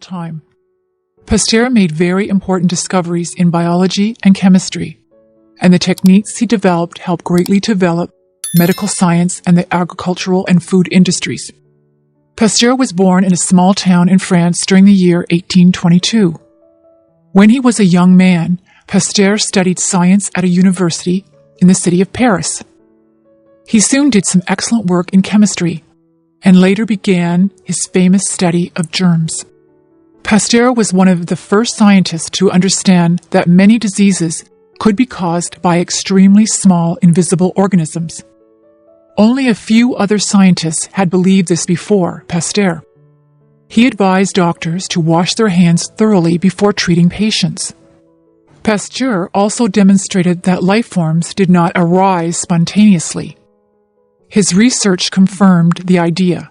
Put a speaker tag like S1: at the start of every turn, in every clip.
S1: time. Pasteur made very important discoveries in biology and chemistry, and the techniques he developed helped greatly develop medical science and the agricultural and food industries. Pasteur was born in a small town in France during the year 1822. When he was a young man, Pasteur studied science at a university in the city of Paris. He soon did some excellent work in chemistry, and later began his famous study of germs. Pasteur was one of the first scientists to understand that many diseases could be caused by extremely small invisible organisms. Only a few other scientists had believed this before Pasteur. He advised doctors to wash their hands thoroughly before treating patients. Pasteur also demonstrated that life forms did not arise spontaneously. His research confirmed the idea,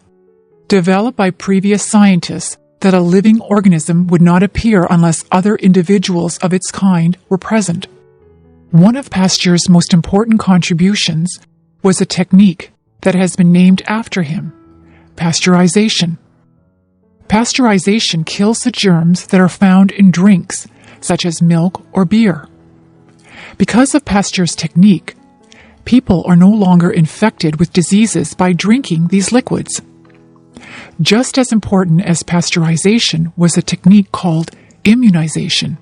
S1: developed by previous scientists, that a living organism would not appear unless other individuals of its kind were present. One of Pasteur's most important contributions was a technique that has been named after him, pasteurization. Pasteurization kills the germs that are found in drinks, such as milk or beer. Because of Pasteur's technique, people are no longer infected with diseases by drinking these liquids. Just as important as pasteurization was a technique called immunization.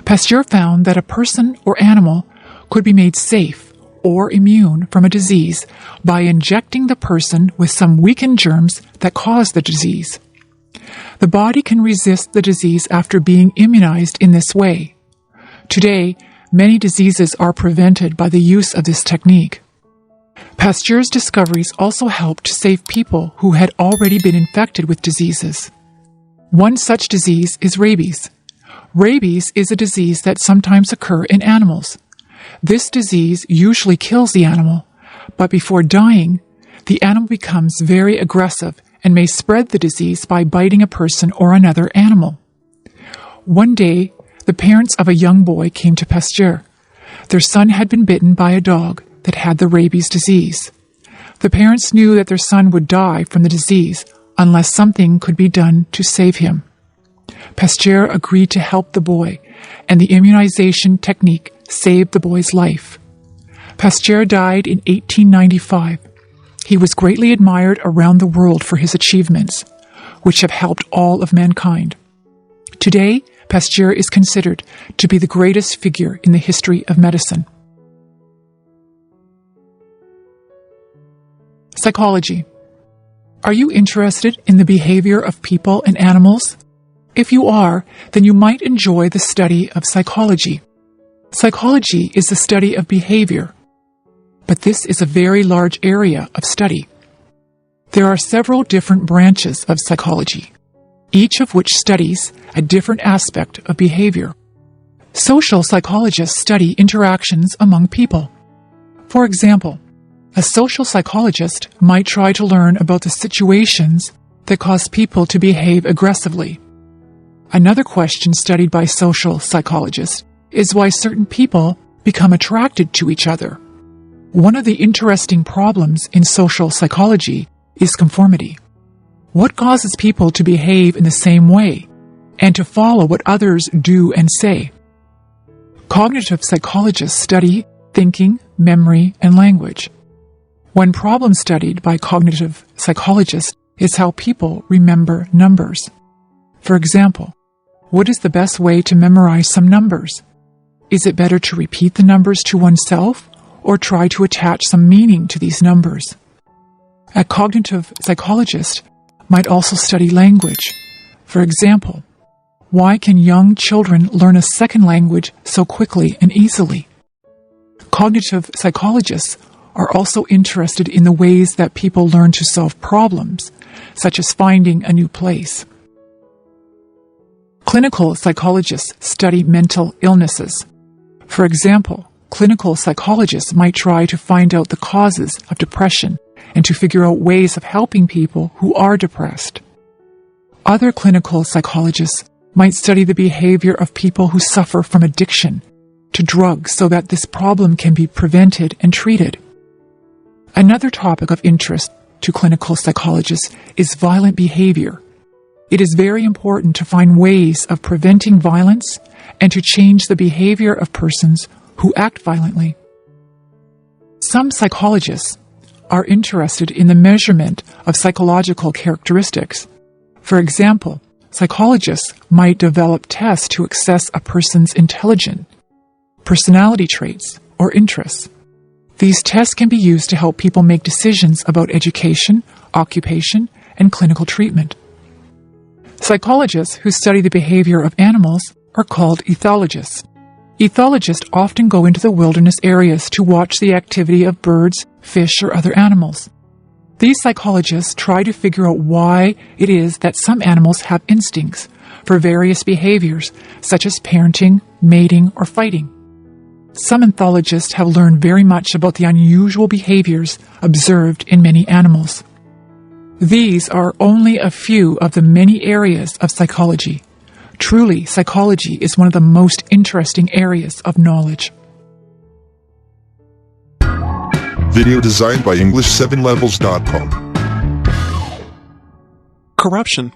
S1: Pasteur found that a person or animal could be made safe or immune from a disease by injecting the person with some weakened germs that cause the disease. The body can resist the disease after being immunized in this way. Today, many diseases are prevented by the use of this technique. Pasteur's discoveries also helped to save people who had already been infected with diseases. One such disease is rabies. Rabies is a disease that sometimes occurs in animals. This disease usually kills the animal, but before dying, the animal becomes very aggressive and may spread the disease by biting a person or another animal. One day, the parents of a young boy came to Pasteur. Their son had been bitten by a dog that had the rabies disease. The parents knew that their son would die from the disease unless something could be done to save him. Pasteur agreed to help the boy, and the immunization technique saved the boy's life. Pasteur died in 1895. He was greatly admired around the world for his achievements, which have helped all of mankind. Today, Pasteur is considered to be the greatest figure in the history of medicine. Psychology. Are you interested in the behavior of people and animals? If you are, then you might enjoy the study of psychology. Psychology is the study of behavior, but this is a very large area of study. There are several different branches of psychology, each of which studies a different aspect of behavior. Social psychologists study interactions among people. For example, a social psychologist might try to learn about the situations that cause people to behave aggressively. Another question studied by social psychologists is why certain people become attracted to each other. One of the interesting problems in social psychology is conformity. What causes people to behave in the same way and to follow what others do and say? Cognitive psychologists study thinking, memory, and language. One problem studied by cognitive psychologists is how people remember numbers. For example, what is the best way to memorize some numbers? Is it better to repeat the numbers to oneself or try to attach some meaning to these numbers? A cognitive psychologist might also study language. For example, why can young children learn a second language so quickly and easily? Cognitive psychologists are also interested in the ways that people learn to solve problems, such as finding a new place. Clinical psychologists study mental illnesses. For example, clinical psychologists might try to find out the causes of depression and to figure out ways of helping people who are depressed. Other clinical psychologists might study the behavior of people who suffer from addiction to drugs so that this problem can be prevented and treated. Another topic of interest to clinical psychologists is violent behavior. It is very important to find ways of preventing violence and to change the behavior of persons who act violently. Some psychologists are interested in the measurement of psychological characteristics. For example, psychologists might develop tests to assess a person's intelligence, personality traits, or interests. These tests can be used to help people make decisions about education, occupation, and clinical treatment. Psychologists who study the behavior of animals are called ethologists. Ethologists often go into the wilderness areas to watch the activity of birds, fish, or other animals. These psychologists try to figure out why it is that some animals have instincts for various behaviors, such as parenting, mating, or fighting. Some ethologists have learned very much about the unusual behaviors observed in many animals. These are only a few of the many areas of psychology. Truly, psychology is one of the most interesting areas of knowledge.
S2: Video designed by English7levels.com.
S3: Corruption.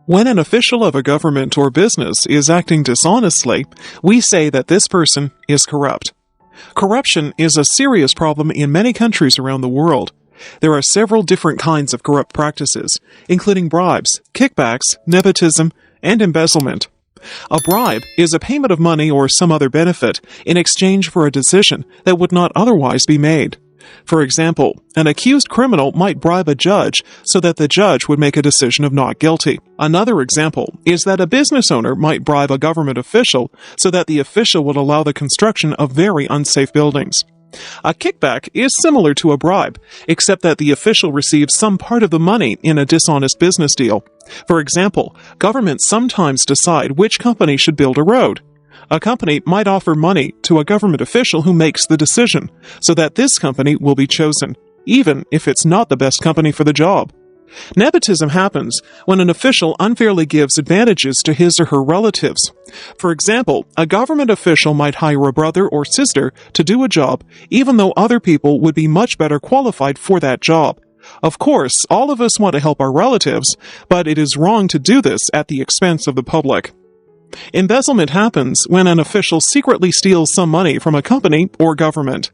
S3: When an official of a government or business is acting dishonestly, we say that this person is corrupt. Corruption is a serious problem in many countries around the world. There are several different kinds of corrupt practices, including bribes, kickbacks, nepotism, and embezzlement. A bribe is a payment of money or some other benefit in exchange for a decision that would not otherwise be made. For example, an accused criminal might bribe a judge so that the judge would make a decision of not guilty. Another example is that a business owner might bribe a government official so that the official would allow the construction of very unsafe buildings. A kickback is similar to a bribe, except that the official receives some part of the money in a dishonest business deal. For example, governments sometimes decide which company should build a road. A company might offer money to a government official who makes the decision, so that this company will be chosen, even if it's not the best company for the job. Nepotism happens when an official unfairly gives advantages to his or her relatives. For example, a government official might hire a brother or sister to do a job, even though other people would be much better qualified for that job. Of course, all of us want to help our relatives, but it is wrong to do this at the expense of the public. Embezzlement happens when an official secretly steals some money from a company or government.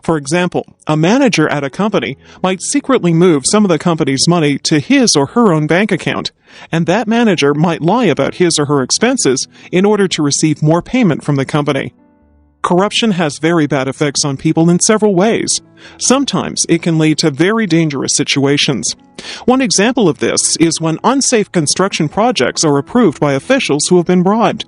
S3: For example, a manager at a company might secretly move some of the company's money to his or her own bank account, and that manager might lie about his or her expenses in order to receive more payment from the company. Corruption has very bad effects on people in several ways. Sometimes it can lead to very dangerous situations. One example of this is when unsafe construction projects are approved by officials who have been bribed.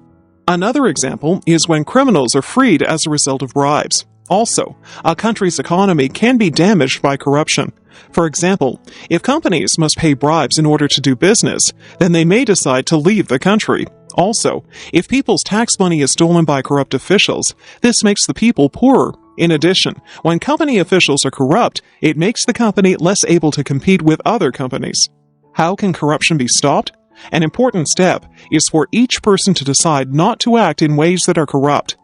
S3: Another example is when criminals are freed as a result of bribes. Also, a country's economy can be damaged by corruption. For example, if companies must pay bribes in order to do business, then they may decide to leave the country. Also, if people's tax money is stolen by corrupt officials, this makes the people poorer. In addition, when company officials are corrupt, it makes the company less able to compete with other companies. How can corruption be stopped? An important step is for each person to decide not to act in ways that are corrupt.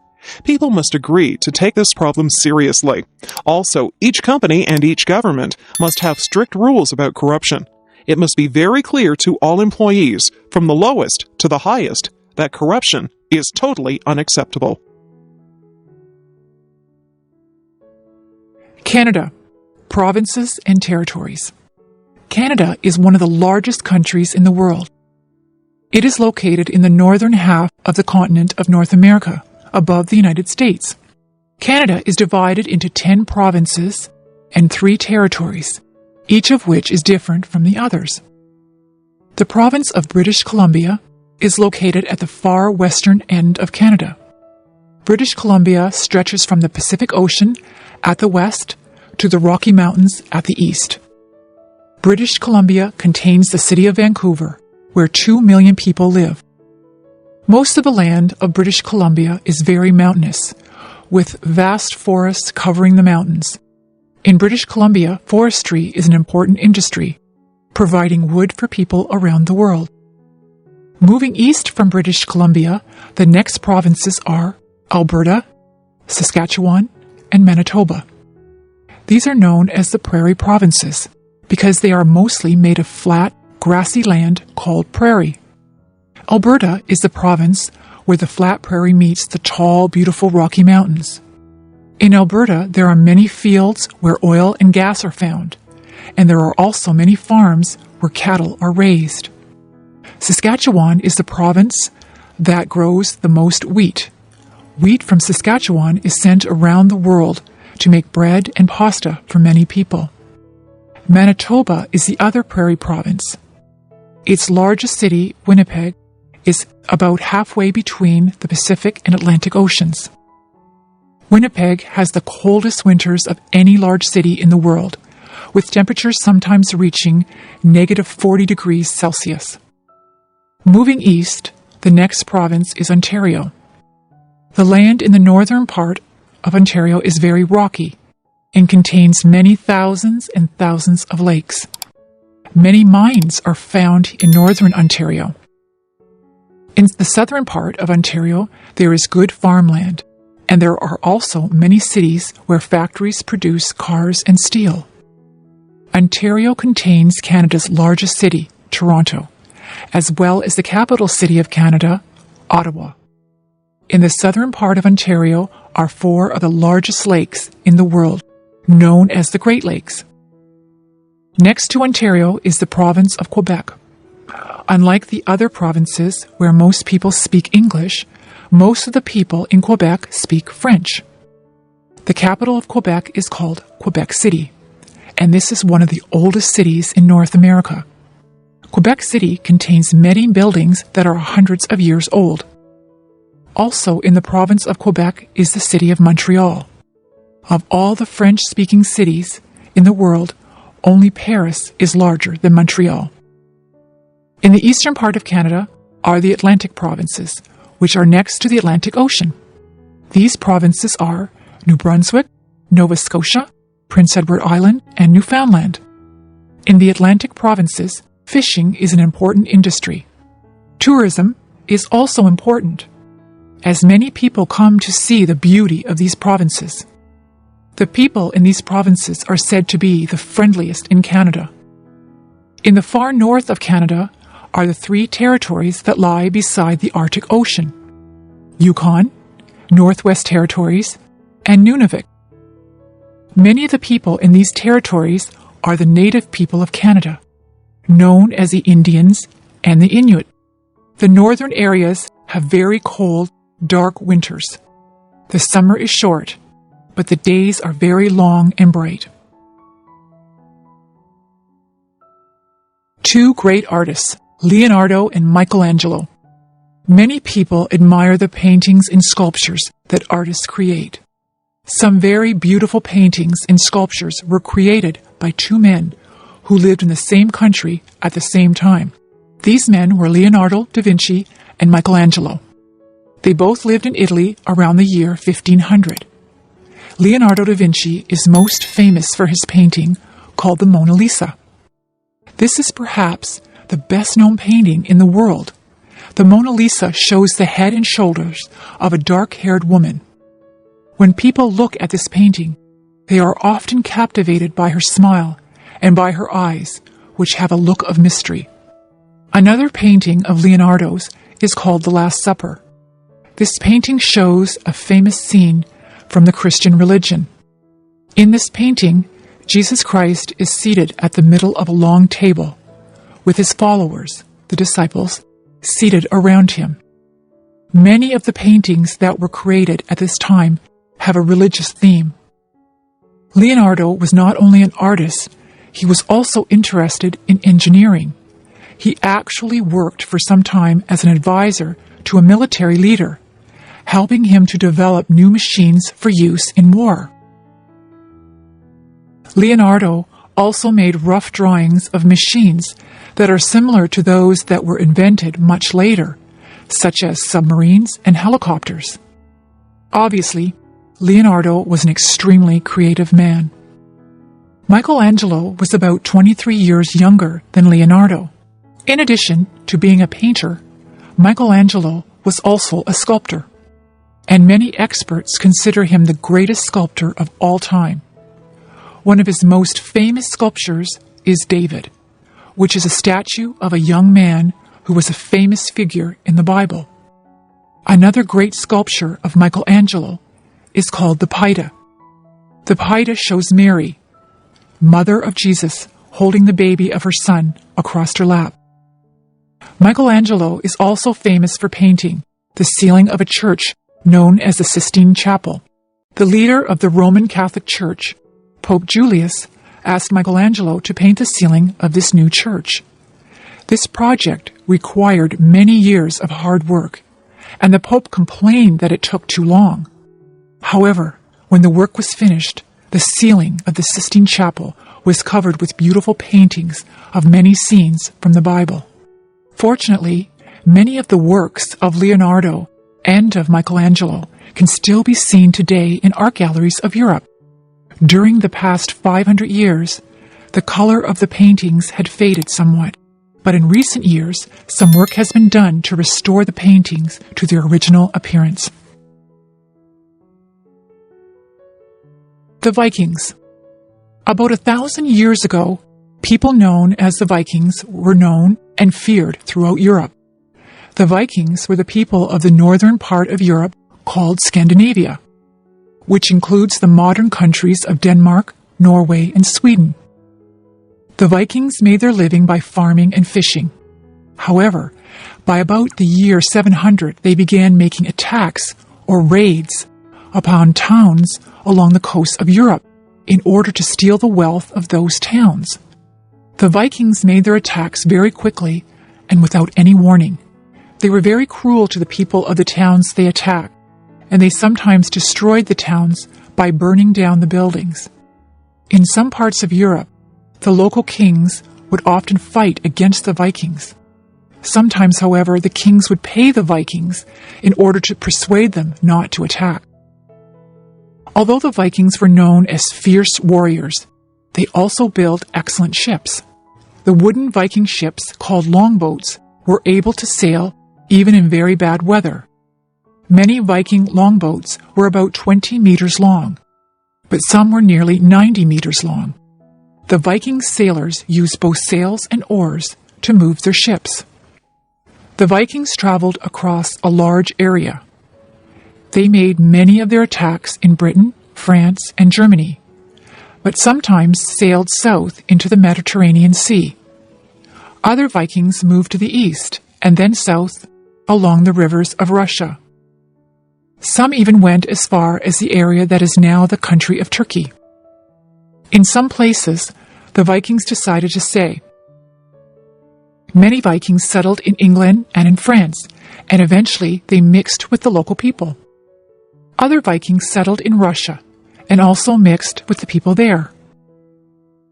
S3: People must agree to take this problem seriously. Also, each company and each government must have strict rules about corruption. It must be very clear to all employees, from the lowest to the highest, that corruption is totally unacceptable.
S1: Canada, provinces and territories. Canada is one of the largest countries in the world. It is located in the northern half of the continent of North America, above the United States. Canada is divided into 10 provinces and 3 territories, each of which is different from the others. The province of British Columbia is located at the far western end of Canada. British Columbia stretches from the Pacific Ocean at the west to the Rocky Mountains at the east. British Columbia contains the city of Vancouver, where 2 million people live. Most of the land of British Columbia is very mountainous, with vast forests covering the mountains. In British Columbia, forestry is an important industry, providing wood for people around the world. Moving east from British Columbia, the next provinces are Alberta, Saskatchewan, and Manitoba. These are known as the Prairie Provinces because they are mostly made of flat, grassy land called prairie. Alberta is the province where the flat prairie meets the tall, beautiful Rocky Mountains. In Alberta, there are many fields where oil and gas are found, and there are also many farms where cattle are raised. Saskatchewan is the province that grows the most wheat. Wheat from Saskatchewan is sent around the world to make bread and pasta for many people. Manitoba is the other prairie province. Its largest city, Winnipeg, is about halfway between the Pacific and Atlantic Oceans. Winnipeg has the coldest winters of any large city in the world, with temperatures sometimes reaching -40 degrees Celsius. Moving east, the next province is Ontario. The land in the northern part of Ontario is very rocky and contains many thousands and thousands of lakes. Many mines are found in northern Ontario. In the southern part of Ontario, there is good farmland, and there are also many cities where factories produce cars and steel. Ontario contains Canada's largest city, Toronto, as well as the capital city of Canada, Ottawa. In the southern part of Ontario are 4 of the largest lakes in the world, known as the Great Lakes. Next to Ontario is the province of Quebec. Unlike the other provinces where most people speak English, most of the people in Quebec speak French. The capital of Quebec is called Quebec City, and this is one of the oldest cities in North America. Quebec City contains many buildings that are hundreds of years old. Also in the province of Quebec is the city of Montreal. Of all the French-speaking cities in the world, only Paris is larger than Montreal. In the eastern part of Canada are the Atlantic provinces, which are next to the Atlantic Ocean. These provinces are New Brunswick, Nova Scotia, Prince Edward Island, and Newfoundland. In the Atlantic provinces, fishing is an important industry. Tourism is also important, as many people come to see the beauty of these provinces. The people in these provinces are said to be the friendliest in Canada. In the far north of Canada are the 3 territories that lie beside the Arctic Ocean: Yukon, Northwest Territories, and Nunavut. Many of the people in these territories are the native people of Canada, known as the Indians and the Inuit. The northern areas have very cold, dark winters. The summer is short, but the days are very long and bright. 2 great artists, Leonardo and Michelangelo. Many people admire the paintings and sculptures that artists create. Some very beautiful paintings and sculptures were created by 2 men who lived in the same country at the same time. These men were Leonardo da Vinci and Michelangelo. They both lived in Italy around the year 1500. Leonardo da Vinci is most famous for his painting called the Mona Lisa. This is perhaps the best-known painting in the world. The Mona Lisa shows the head and shoulders of a dark-haired woman. When people look at this painting, they are often captivated by her smile and by her eyes, which have a look of mystery. Another painting of Leonardo's is called The Last Supper. This painting shows a famous scene from the Christian religion. In this painting, Jesus Christ is seated at the middle of a long table, with his followers, the disciples, seated around him. Many of the paintings that were created at this time have a religious theme. Leonardo was not only an artist, he was also interested in engineering. He actually worked for some time as an advisor to a military leader, helping him to develop new machines for use in war. Leonardo also made rough drawings of machines that are similar to those that were invented much later, such as submarines and helicopters. Obviously, Leonardo was an extremely creative man. Michelangelo was about 23 years younger than Leonardo. In addition to being a painter, Michelangelo was also a sculptor, and many experts consider him the greatest sculptor of all time. One of his most famous sculptures is David, which is a statue of a young man who was a famous figure in the Bible. Another great sculpture of Michelangelo is called the Pieta. The Pieta shows Mary, mother of Jesus, holding the baby of her son across her lap. Michelangelo is also famous for painting the ceiling of a church known as the Sistine Chapel. The leader of the Roman Catholic Church, Pope Julius, asked Michelangelo to paint the ceiling of this new church. This project required many years of hard work, and the Pope complained that it took too long. However, when the work was finished, the ceiling of the Sistine Chapel was covered with beautiful paintings of many scenes from the Bible. Fortunately, many of the works of Leonardo and of Michelangelo can still be seen today in art galleries of Europe. During the past 500 years, the color of the paintings had faded somewhat, but in recent years, some work has been done to restore the paintings to their original appearance. The Vikings. About 1,000 years ago, people known as the Vikings were known and feared throughout Europe. The Vikings were the people of the northern part of Europe called Scandinavia, which includes the modern countries of Denmark, Norway, and Sweden. The Vikings made their living by farming and fishing. However, by about the year 700, they began making attacks or raids upon towns along the coast of Europe in order to steal the wealth of those towns. The Vikings made their attacks very quickly and without any warning. They were very cruel to the people of the towns they attacked, and they sometimes destroyed the towns by burning down the buildings. In some parts of Europe, the local kings would often fight against the Vikings. Sometimes, however, the kings would pay the Vikings in order to persuade them not to attack. Although the Vikings were known as fierce warriors, they also built excellent ships. The wooden Viking ships, called longboats, were able to sail even in very bad weather. Many Viking longboats were about 20 meters long, but some were nearly 90 meters long. The Viking sailors used both sails and oars to move their ships. The Vikings traveled across a large area. They made many of their attacks in Britain, France, and Germany, but sometimes sailed south into the Mediterranean Sea. Other Vikings moved to the east and then south along the rivers of Russia. Some even went as far as the area that is now the country of Turkey. In some places, the Vikings decided to stay. Many Vikings settled in England and in France, and eventually they mixed with the local people. Other Vikings settled in Russia and also mixed with the people there.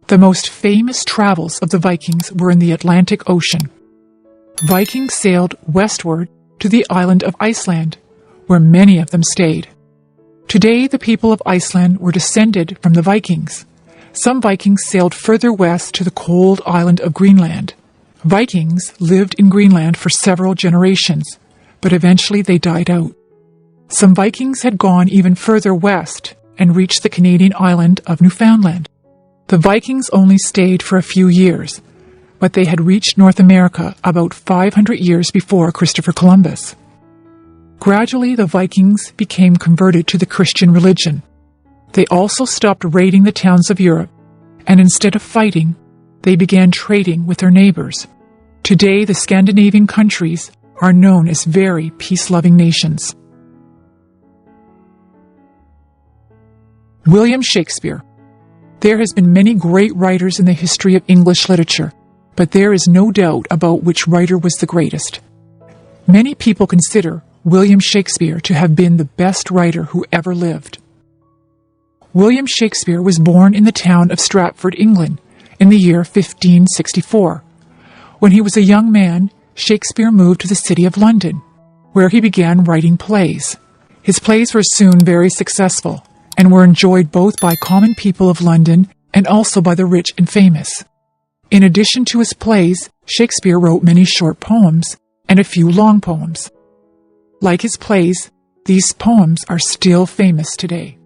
S1: The most famous travels of the Vikings were in the Atlantic Ocean. Vikings sailed westward to the island of Iceland, where many of them stayed. Today, the people of Iceland were descended from the Vikings. Some Vikings sailed further west to the cold island of Greenland. Vikings lived in Greenland for several generations, but eventually they died out. Some Vikings had gone even further west and reached the Canadian island of Newfoundland. The Vikings only stayed for a few years, but they had reached North America about 500 years before Christopher Columbus. Gradually, the Vikings became converted to the Christian religion. They also stopped raiding the towns of Europe, and instead of fighting, they began trading with their neighbors. Today, the Scandinavian countries are known as very peace-loving nations. William Shakespeare. There has been many great writers in the history of English literature, but there is no doubt about which writer was the greatest. Many people consider William Shakespeare to have been the best writer who ever lived. William Shakespeare was born in the town of Stratford, England, in the year 1564. When he was a young man, Shakespeare moved to the city of London, where he began writing plays. His plays were soon very successful, and were enjoyed both by common people of London and also by the rich and famous. In addition to his plays, Shakespeare wrote many short poems and a few long poems. Like his plays, these poems are still famous today.